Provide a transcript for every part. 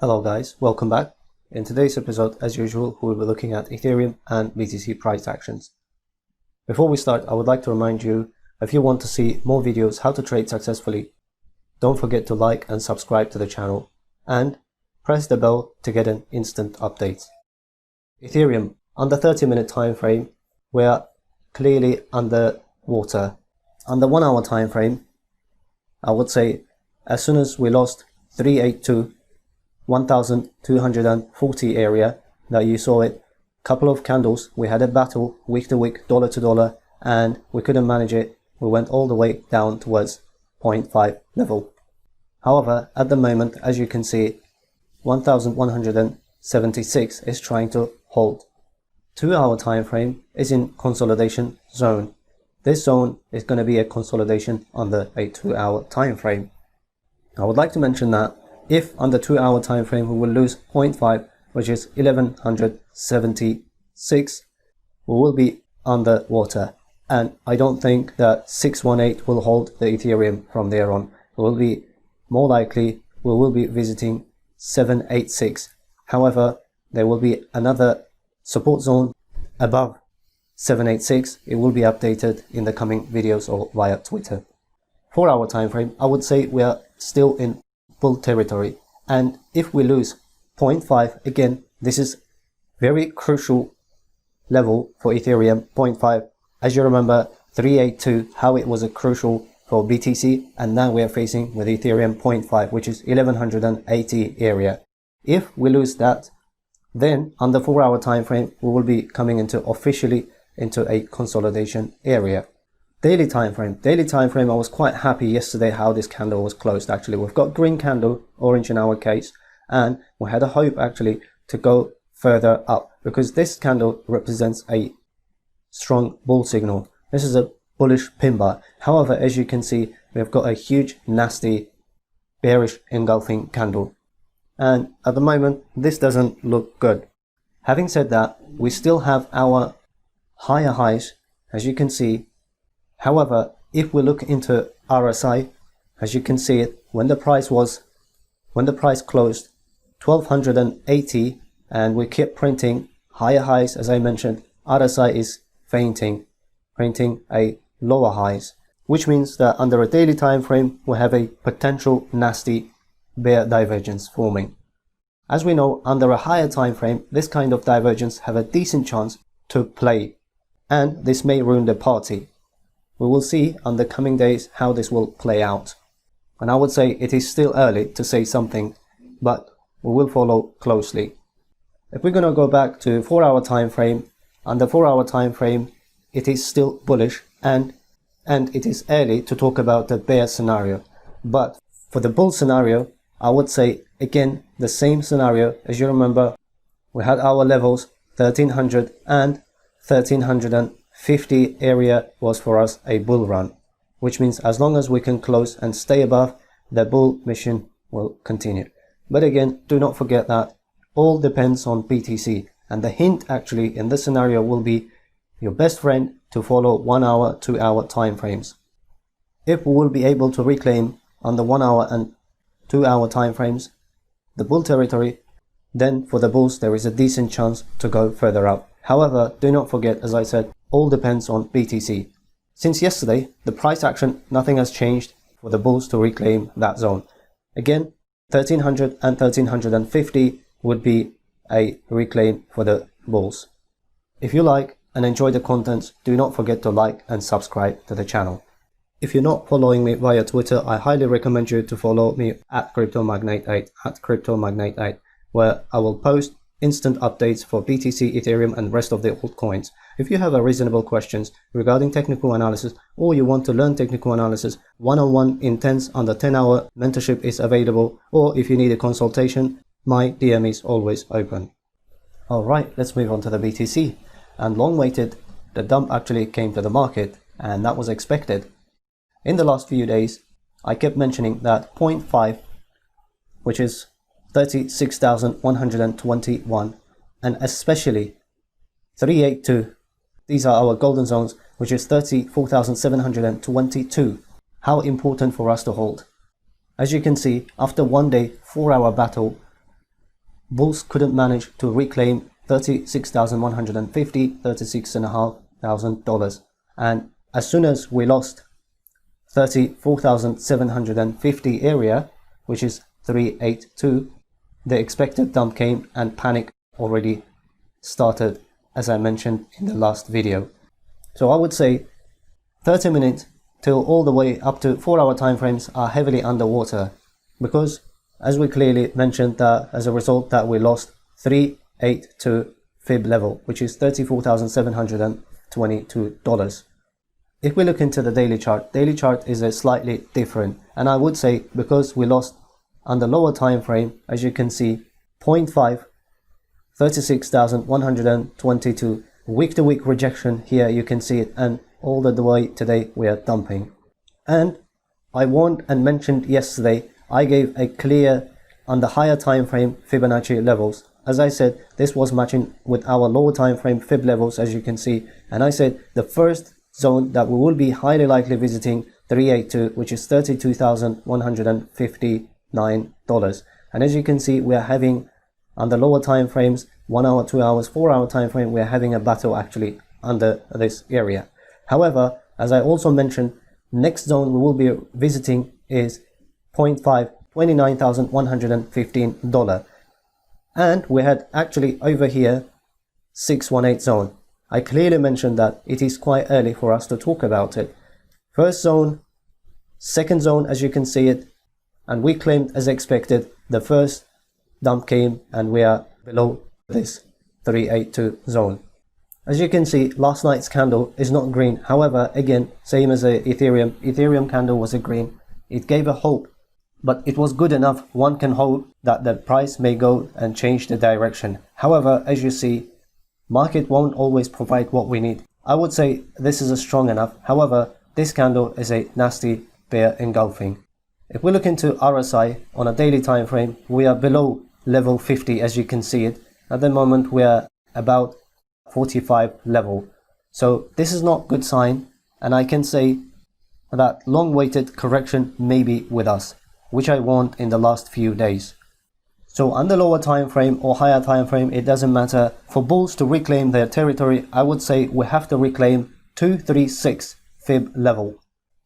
Hello guys, welcome back. In today's episode, as usual, we'll be looking at Ethereum and BTC price actions. Before we start, I would like to remind you, if you want to see more videos how to trade successfully, don't forget to like and subscribe to the channel and press the bell to get an instant update. Ethereum, on the 30-minute time frame, we are clearly under water. On the 1 hour time frame, I would say as soon as we lost 382 1240 area that you saw it, couple of candles, we had a battle week to week, dollar to dollar, and we couldn't manage it. We went all the way down towards 0.5 level. However, at the moment, as you can see, 1176 is trying to hold. 2 hour time frame is in consolidation zone. This zone is going to be a consolidation under a 2 hour time frame. I would like to mention that if on the 2 hour time frame we will lose 0.5, which is 1176, we will be under water, and I don't think that 618 will hold the Ethereum from there on. We will be more likely we will be visiting 786. However, there will be another support zone above 786. It will be updated in the coming videos or via Twitter. 4 hour time frame, I would say we are still in bull territory, and if we lose 0.5, again, this is very crucial level for Ethereum. 0.5, as you remember 382, how it was a crucial for BTC, and now we are facing with Ethereum 0.5, which is 1180 area. If we lose that, then on the 4 hour time frame we will be coming into officially into a consolidation area. Daily time frame, I was quite happy yesterday how this candle was closed. Actually, we've got green candle, orange in our case, and we had a hope actually to go further up because this candle represents a strong bull signal. This is a bullish pin bar. However, as you can see, we've got a huge nasty bearish engulfing candle, and at the moment this doesn't look good. Having said that, we still have our higher highs, as you can see. However, if we look into RSI, as you can see it, when the price closed 1280 and we kept printing higher highs, as I mentioned, RSI is printing a lower highs, which means that under a daily time frame we have a potential nasty bear divergence forming. As we know, under a higher time frame, this kind of divergence have a decent chance to play, and this may ruin the party. We will see on the coming days how this will play out, and I would say it is still early to say something, but we will follow closely. If we're going to go back to 4 hour time frame, on the 4 hour time frame it is still bullish, and it is early to talk about the bear scenario. But for the bull scenario, I would say again the same scenario. As you remember, we had our levels 1300 and 1350 area was for us a bull run, which means as long as we can close and stay above, the bull mission will continue. But again, do not forget that all depends on BTC, and the hint actually in this scenario will be your best friend to follow 1 hour, 2 hour time frames. If we will be able to reclaim on the 1 hour and 2 hour time frames the bull territory, then for the bulls there is a decent chance to go further up. However, do not forget, as I said, all depends on BTC. Since yesterday, the price action, nothing has changed for the bulls to reclaim that zone. Again, 1300 and 1350 would be a reclaim for the bulls. If you like and enjoy the content, do not forget to like and subscribe to the channel. If you're not following me via Twitter, I highly recommend you to follow me at CryptoMagnate8, where I will post instant updates for BTC, Ethereum and rest of the altcoins. If you have a reasonable questions regarding technical analysis, or you want to learn technical analysis, one-on-one intense under 10-hour mentorship is available, or if you need a consultation, my DM is always open. Alright, let's move on to the BTC. And long waited, the dump actually came to the market, and that was expected. In the last few days, I kept mentioning that 0.5, which is 36,121, and especially 382, these are our golden zones, which is 34,722. How important for us to hold. As you can see, after 1 day 4 hour battle, bulls couldn't manage to reclaim $36,150, $36,500. And as soon as we lost 34,750 area, which is 382, the expected dump came and panic already started, as I mentioned in the last video. So I would say 30 minutes till all the way up to 4-hour time frames are heavily underwater, because as we clearly mentioned that as a result that we lost 382 fib level, which is $34,722. If we look into the daily chart is a slightly different, and I would say because we lost on the lower time frame, as you can see, 0.5, 36,122 week to week rejection here, you can see it, and all the way today we are dumping. And I warned and mentioned yesterday, I gave a clear on the higher time frame Fibonacci levels. As I said, this was matching with our lower time frame fib levels, as you can see, and I said the first zone that we will be highly likely visiting 382, which is $32,159. And as you can see, we are having on the lower time frames 1 hour, 2 hours, 4-hour time frame, we are having a battle actually under this area. However, as I also mentioned, next zone we will be visiting is 0.5, $29,115. And we had actually over here 618 zone. I clearly mentioned that it is quite early for us to talk about it. First zone, second zone, as you can see it, and we claimed as expected the first dump came and we are below this 382 zone. As you can see, last night's candle is not green. However, again, same as a Ethereum candle was a green. It gave a hope, but it was good enough. One can hope that the price may go and change the direction. However, as you see, market won't always provide what we need. I would say this is a strong enough. However, this candle is a nasty bear engulfing. If we look into RSI on a daily time frame, we are below level 50, as you can see it. At the moment, we are about 45 level. So this is not good sign, and I can say that long-awaited correction may be with us, which I warned in the last few days. So on the lower time frame or higher time frame, it doesn't matter. For bulls to reclaim their territory, I would say we have to reclaim 236 fib level,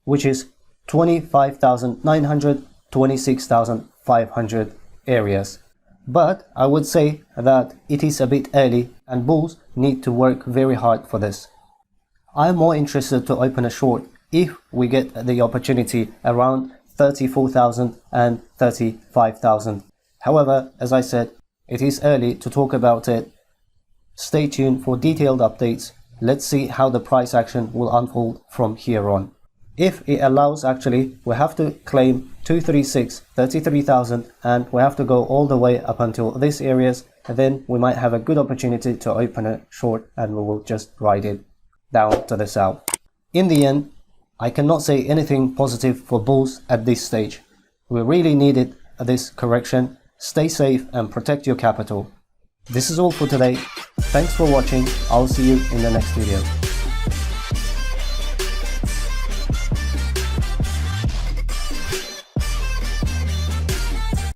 which is 25,900, 26,500 areas. But I would say that it is a bit early and bulls need to work very hard for this. I'm more interested to open a short if we get the opportunity around 34,000 and 35,000. However, as I said, it is early to talk about it. Stay tuned for detailed updates. Let's see how the price action will unfold from here on. If it allows, actually, we have to claim 236, 33,000, and we have to go all the way up until these areas, and then we might have a good opportunity to open a short and we will just ride it down to the south. In the end, I cannot say anything positive for bulls at this stage. We really needed this correction. Stay safe and protect your capital. This is all for today. Thanks for watching. I'll see you in the next video.